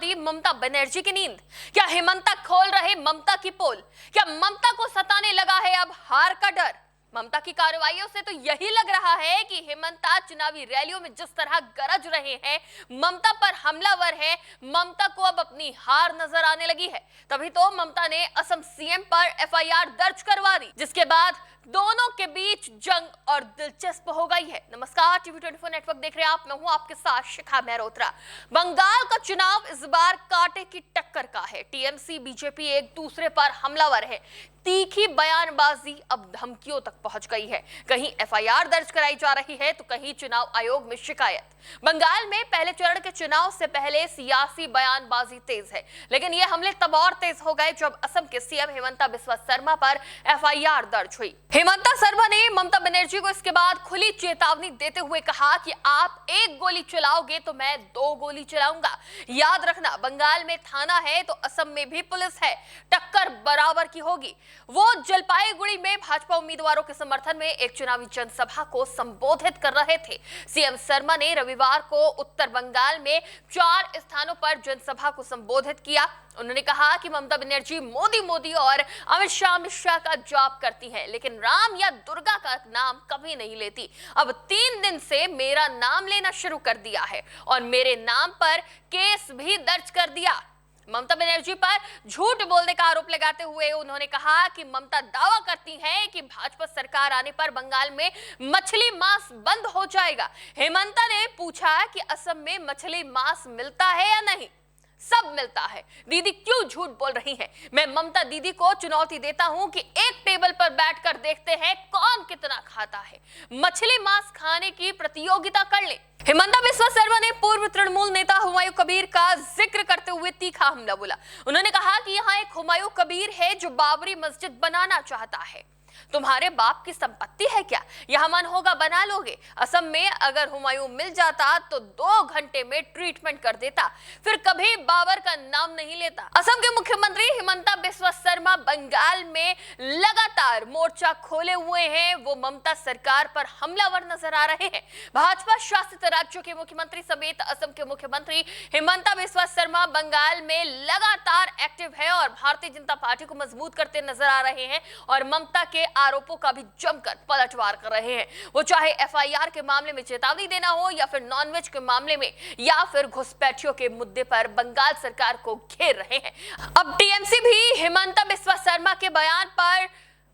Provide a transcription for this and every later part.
गई ममता बनर्जी की नींद? क्या हेमंता खोल रहे ममता की पोल? क्या ममता को सताने लगा है अब हार का डर? ममता की कार्रवाइयों से तो यही लग रहा है कि हेमंता चुनावी रैलियों में जिस तरह गरज रहे हैं, ममता पर हमलावर है, ममता को अब अपनी हार नजर आने लगी है। तभी तो ममता ने असम सीएम पर एफआईआर दर्ज करवा दी, जिसके बाद दोनों के बीच जंग और दिलचस्प हो गई है। नमस्कार, TV24 नेटवर्क देख रहे हैं आप, मैं हूं आपके साथ शिखा मेहरोत्रा। बंगाल का चुनाव इस बार कांटे की टक्कर का है। टीएमसी बीजेपी एक दूसरे पर हमलावर है। तीखी बयानबाजी अब धमकियों तक पहुंच गई है। कहीं एफआईआर दर्ज कराई जा रही है तो कहीं चुनाव आयोग में शिकायत। बंगाल में पहले चरण के चुनाव से पहले सियासी बयानबाजी तेज है, लेकिन ये हमले तब और तेज हो गए जब असम के सीएम हेमंता बिस्वा शर्मा पर एफआईआर दर्ज हुई। हेमंता शर्मा ने ममता बनर्जी को इसके बाद खुली चेतावनी देते हुए कहा कि आप एक गोली चलाओगे तो मैं 2 गोली चलाऊंगा। याद रखना, बंगाल में थाना है तो असम में भी पुलिस है, टक्कर बराबर की होगी। वो जलपाईगुड़ी में भाजपा उम्मीदवारों के समर्थन में एक चुनावी जनसभा को संबोधित कर रहे थे। सीएम शर्मा ने रविवार को उत्तर बंगाल में 4 स्थानों पर जनसभा को संबोधित किया। उन्होंने कहा कि ममता बनर्जी मोदी और अमित शाह का जॉब करती हैं, लेकिन राम या दुर्गा का नाम कभी नहीं लेती। अब 3 दिन से मेरा नाम लेना शुरू कर दिया है और मेरे नाम पर केस भी दर्ज कर दिया। ममता बनर्जी पर झूठ बोलने का आरोप लगाते हुए उन्होंने कहा कि ममता दावा करती हैं कि भाजपा सरकार आने पर बंगाल में मछली मांस बंद हो जाएगा। हेमंता ने पूछा कि असम में मछली मांस मिलता है या नहीं? सब मिलता है। दीदी क्यों झूठ बोल रही हैं? मैं ममता दीदी को चुनौती देता हूं कि एक टेबल पर बैठकर देखते हैं कौन कितना खाता है। मछली मांस खाने की प्रतियोगिता कर ले। हेमंता बिस्वा शर्मा ने पूर्व तृणमूल नेता हुमायूं कबीर का जिक्र करते हुए तीखा हमला बोला। उन्होंने कहा कि यहाँ एक हुमायूं कबीर है जो बाबरी मस्जिद बनाना चाहता है। तुम्हारे बाप की संपत्ति है क्या? यह मन होगा बना लोगे। असम में अगर हुमायूं मिल जाता तो 2 घंटे में ट्रीटमेंट कर देता, फिर कभी बाबर का नाम नहीं लेता। असम के मुख्यमंत्री हेमंता बिस्वा शर्मा बंगाल में लगातार मोर्चा खोले हुए हैं। वो ममता सरकार पर हमलावर नजर आ रहे हैं। भाजपा शासित राज्यों के मुख्यमंत्री समेत असम के मुख्यमंत्री हेमंता बिस्वा शर्मा बंगाल में लगातार एक्टिव है और भारतीय जनता पार्टी को मजबूत करते नजर आ रहे हैं और ममता के आरोपों का भी जमकर पलटवार कर रहे हैं। वो चाहे एफआईआर के मामले में चेतावनी देना हो या फिर नॉनवेज के मामले में या फिर घुसपैठियों के मुद्दे पर बंगाल सरकार को घेर रहे हैं। अब टीएमसी भी हेमंता बिस्वा शर्मा के बयान पर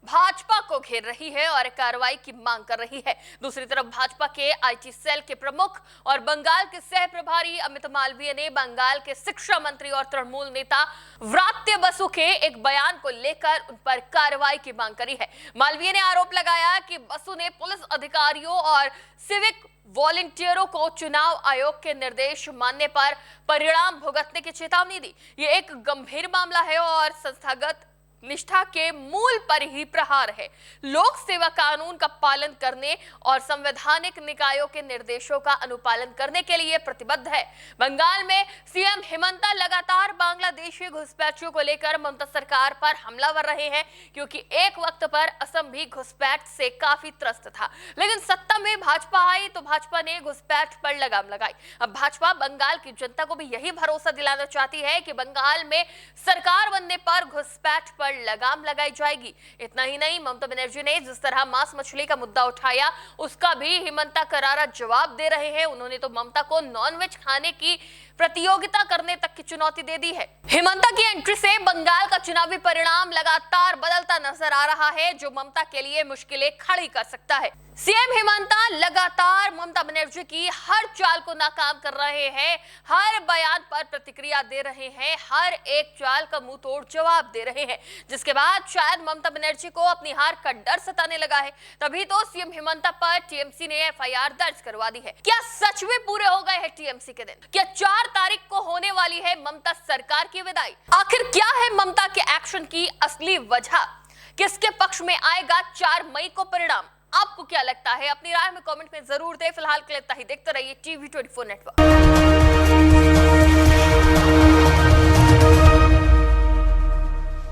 भाजपा को घेर रही है और कार्रवाई की मांग कर रही है। दूसरी तरफ भाजपा के आईटी सेल के प्रमुख और बंगाल के सह प्रभारी अमित मालवीय ने बंगाल के शिक्षा मंत्री और तृणमूल नेता व्रात्य बसु के एक बयान को लेकर उन पर कार्रवाई की मांग करी है। मालवीय ने आरोप लगाया कि बसु ने पुलिस अधिकारियों और सिविक वॉलंटियरों को चुनाव आयोग के निर्देश मानने पर परिणाम भुगतने की चेतावनी दी। ये एक गंभीर मामला है और संस्थागत निष्ठा के मूल पर ही प्रहार है। लोक सेवा कानून का पालन करने और संवैधानिक निकायों के निर्देशों का अनुपालन करने के लिए प्रतिबद्ध है। बंगाल में सीएम हेमंता लगातार बांग्लादेशी घुसपैठियों को लेकर ममता सरकार पर हमलावर रहे हैं, क्योंकि एक वक्त पर असम भी घुसपैठ से काफी त्रस्त था, लेकिन सत्ता में भाजपा आई तो भाजपा ने घुसपैठ पर लगाम लगाई। अब भाजपा बंगाल की जनता को भी यही भरोसा दिलाना चाहती है कि बंगाल में सरकार बनने पर घुसपैठ पर लगाम लगाई जाएगी। इतना ही नहीं, ममता बनर्जी ने जिस तरह मांस मछली का मुद्दा उठाया उसका भी हेमंता करारा जवाब दे रहे हैं। उन्होंने तो ममता को नॉनवेज खाने की प्रतियोगिता करने तक की चुनौती दे दी है। हेमंता की एंट्री से बंगाल का चुनावी परिणाम लगातार बदलता नजर आ रहा है, जो ममता के लिए मुश्किलें खड़ी कर सकता है। सीएम हेमंता लगातार ममता बनर्जी की हर चाल को नाकाम कर रहे हैं, हर बयान पर प्रतिक्रिया दे रहे हैं, हर एक चाल का मुंह तोड़ जवाब दे रहे हैं, जिसके बाद शायद ममता बनर्जी को अपनी हार का डर सताने लगा है। तभी तो सीएम हेमंता पर टीएमसी ने एफआईआर दर्ज करवा दी है। क्या सच में पूरे हो गए हैं टीएमसी के दिन? क्या 4 तारीख को होने वाली है ममता सरकार की विदाई? आखिर क्या है ममता के एक्शन की असली वजह? किसके पक्ष में आएगा 4 मई को परिणाम? आपको क्या लगता है? अपनी राय में कमेंट में जरूर दें। फिलहाल के लिए इतना ही। देखते रहिए TV24 नेटवर्क।